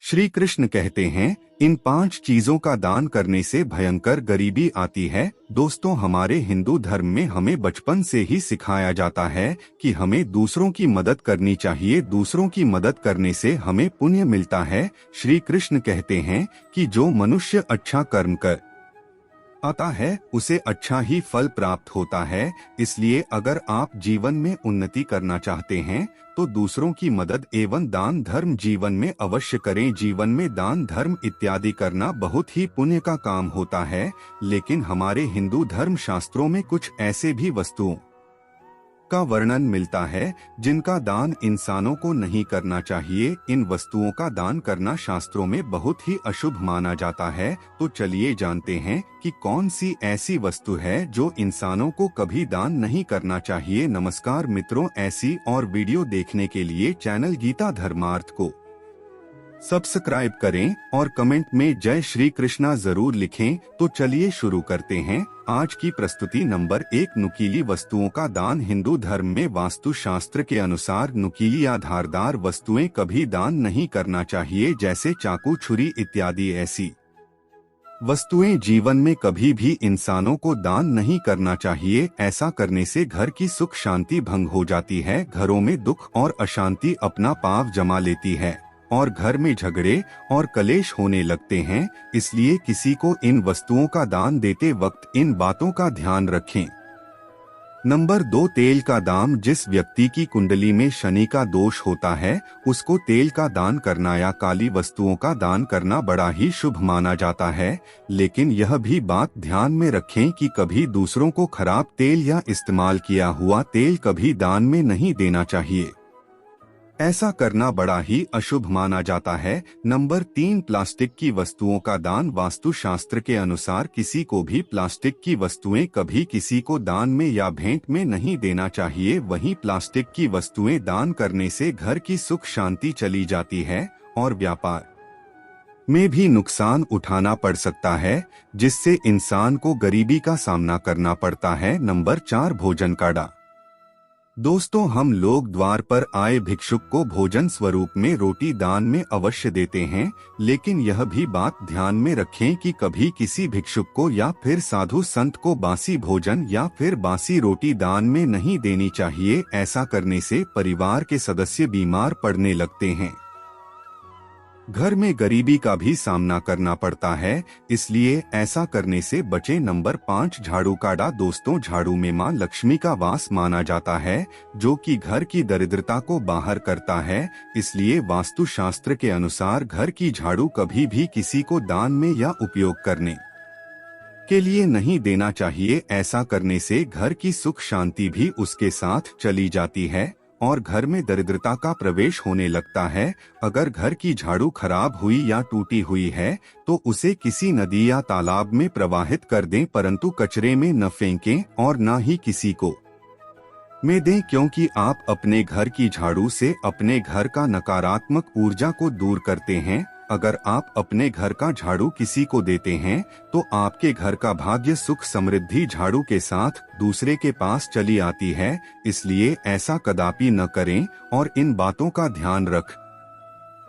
श्री कृष्ण कहते हैं, इन 5 चीजों का दान करने से भयंकर गरीबी आती है। दोस्तों, हमारे हिंदू धर्म में हमें बचपन से ही सिखाया जाता है कि हमें दूसरों की मदद करनी चाहिए। दूसरों की मदद करने से हमें पुण्य मिलता है। श्री कृष्ण कहते हैं कि जो मनुष्य अच्छा कर्म कर आता है उसे अच्छा ही फल प्राप्त होता है। इसलिए अगर आप जीवन में उन्नति करना चाहते हैं तो दूसरों की मदद एवं दान धर्म जीवन में अवश्य करें। जीवन में दान धर्म इत्यादि करना बहुत ही पुण्य का काम होता है। लेकिन हमारे हिंदू धर्म शास्त्रों में कुछ ऐसे भी वस्तुओं का वर्णन मिलता है जिनका दान इंसानों को नहीं करना चाहिए। इन वस्तुओं का दान करना शास्त्रों में बहुत ही अशुभ माना जाता है। तो चलिए जानते हैं कि कौन सी ऐसी वस्तु है जो इंसानों को कभी दान नहीं करना चाहिए। नमस्कार मित्रों, ऐसी और वीडियो देखने के लिए चैनल गीता धर्मार्थ को सब्सक्राइब करें और कमेंट में जय श्री कृष्णा जरूर लिखें। तो चलिए शुरू करते हैं आज की प्रस्तुति। नंबर 1, नुकीली वस्तुओं का दान। हिंदू धर्म में वास्तु शास्त्र के अनुसार नुकीली या धारदार वस्तुएं कभी दान नहीं करना चाहिए, जैसे चाकू, छुरी इत्यादि। ऐसी वस्तुएं जीवन में कभी भी इंसानों को दान नहीं करना चाहिए। ऐसा करने से घर की सुख शांति भंग हो जाती है, घरों में दुख और अशांति अपना पांव जमा लेती है और घर में झगड़े और कलेश होने लगते हैं। इसलिए किसी को इन वस्तुओं का दान देते वक्त इन बातों का ध्यान रखें। नंबर 2, तेल का दान। जिस व्यक्ति की कुंडली में शनि का दोष होता है उसको तेल का दान करना या काली वस्तुओं का दान करना बड़ा ही शुभ माना जाता है। लेकिन यह भी बात ध्यान में रखें कि कभी दूसरों को खराब तेल या इस्तेमाल किया हुआ तेल कभी दान में नहीं देना चाहिए। ऐसा करना बड़ा ही अशुभ माना जाता है। नंबर 3, प्लास्टिक की वस्तुओं का दान। वास्तु शास्त्र के अनुसार किसी को भी प्लास्टिक की वस्तुएं कभी किसी को दान में या भेंट में नहीं देना चाहिए। वहीं प्लास्टिक की वस्तुएं दान करने से घर की सुख शांति चली जाती है और व्यापार में भी नुकसान उठाना पड़ सकता है, जिससे इंसान को गरीबी का सामना करना पड़ता है। नंबर 4, भोजन का दान। दोस्तों, हम लोग द्वार पर आए भिक्षुक को भोजन स्वरूप में रोटी दान में अवश्य देते हैं। लेकिन यह भी बात ध्यान में रखें कि कभी किसी भिक्षुक को या फिर साधु संत को बासी भोजन या फिर बासी रोटी दान में नहीं देनी चाहिए। ऐसा करने से परिवार के सदस्य बीमार पड़ने लगते हैं, घर में गरीबी का भी सामना करना पड़ता है। इसलिए ऐसा करने से बचे। नंबर 5, झाड़ू का दान। दोस्तों, झाड़ू में मां लक्ष्मी का वास माना जाता है, जो कि घर की दरिद्रता को बाहर करता है। इसलिए वास्तु शास्त्र के अनुसार घर की झाड़ू कभी भी किसी को दान में या उपयोग करने के लिए नहीं देना चाहिए। ऐसा करने से घर की सुख शांति भी उसके साथ चली जाती है और घर में दरिद्रता का प्रवेश होने लगता है। अगर घर की झाड़ू खराब हुई या टूटी हुई है तो उसे किसी नदी या तालाब में प्रवाहित कर दें, परंतु कचरे में न फेंकें और न ही किसी को में दें, क्योंकि आप अपने घर की झाड़ू से अपने घर का नकारात्मक ऊर्जा को दूर करते हैं। अगर आप अपने घर का झाड़ू किसी को देते हैं तो आपके घर का भाग्य सुख समृद्धि झाड़ू के साथ दूसरे के पास चली आती है। इसलिए ऐसा कदापि न करें और इन बातों का ध्यान रख